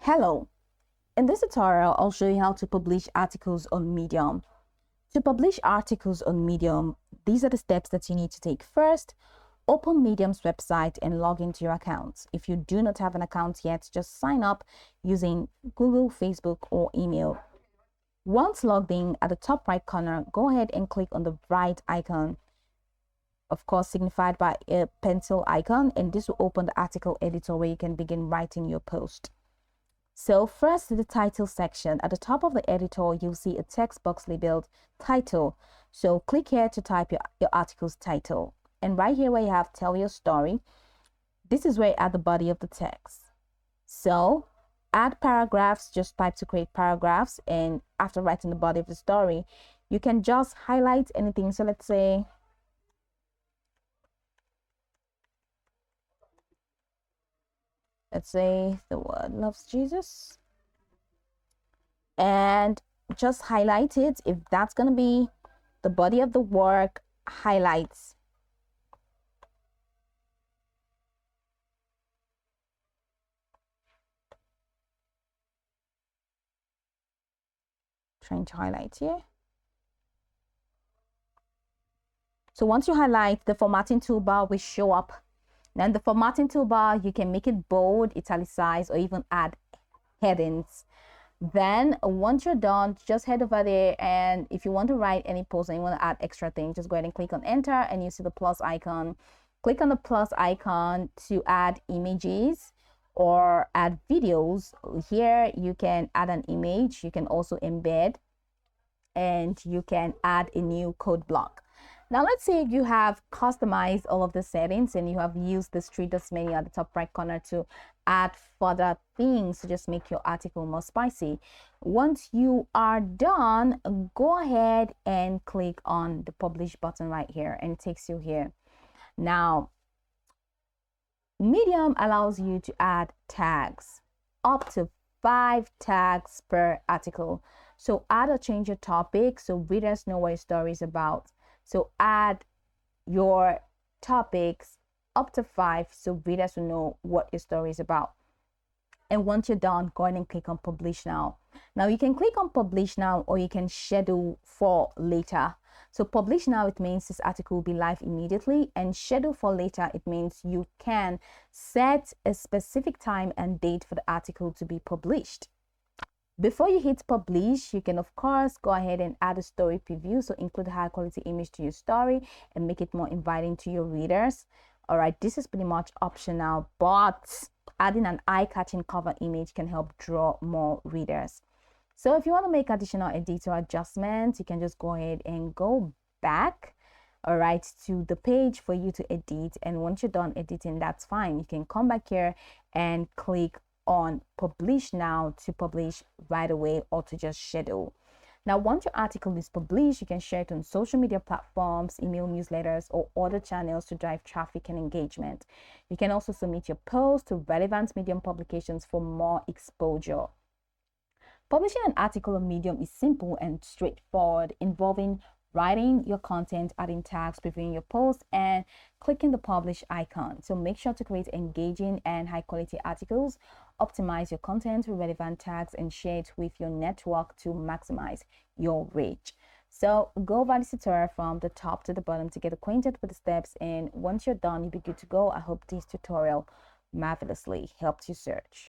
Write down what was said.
Hello, in this tutorial, I'll show you how to publish articles on Medium. To publish articles on Medium, these are the steps that you need to take. First, open Medium's website and log into your account. If you do not have an account yet, just sign up using Google, Facebook, or email. Once logged in, at the top right corner, go ahead and click on the right icon, of course signified by a pencil icon, and this will open the article editor where you can begin writing your post. So first, the title section. At the top of the editor, you'll see a text box labeled title. So click here to type your article's title. And right here where you have tell your story, this is where you add the body of the text. So add paragraphs, just type to create paragraphs. And after writing the body of the story, you can just highlight anything. So let's say, the word loves Jesus, and just highlight it. If that's going to be the body of the work, highlights. Trying to highlight here. So once you highlight, the formatting toolbar will show up. Then the formatting toolbar, you can make it bold, italicized, or even add headings. Then once you're done, just head over there, and if you want to write any post and you want to add extra things, just go ahead and click on enter, and you see the plus icon. Click on the plus icon to add images or add videos. Here you can add an image, you can also embed, and you can add a new code block. Now let's say you have customized all of the settings and you have used the three dots menu at the top right corner to add further things to just make your article more spicy. Once you are done, go ahead and click on the publish button right here, and it takes you here. Now, Medium allows you to add tags, up to 5 tags per article. So add or change your topic so readers know what your story is about. So add your topics up to 5 so readers will know what your story is about. And once you're done, go ahead and click on publish now. Now you can click on publish now, or you can schedule for later. So publish now, it means this article will be live immediately, and schedule for later, it means you can set a specific time and date for the article to be published. Before you hit publish, you can of course go ahead and add a story preview. So include a high quality image to your story and make it more inviting to your readers. All right, this is pretty much optional, but adding an eye-catching cover image can help draw more readers. So if you want to make additional editor adjustments, you can just go ahead and go back, all right, to the page for you to edit. And once you're done editing, that's fine. You can come back here and click on publish now to publish right away, or to just schedule. Now, once your article is published, you can share it on social media platforms, email newsletters, or other channels to drive traffic and engagement. You can also submit your post to relevant Medium publications for more exposure. Publishing an article on Medium is simple and straightforward, involving writing your content, adding tags, previewing your post, and clicking the publish icon. So make sure to create engaging and high quality articles, optimize your content with relevant tags, and share it with your network to maximize your reach. So go over this tutorial from the top to the bottom to get acquainted with the steps, and once you're done, you'll be good to go. I hope this tutorial marvelously helped you search.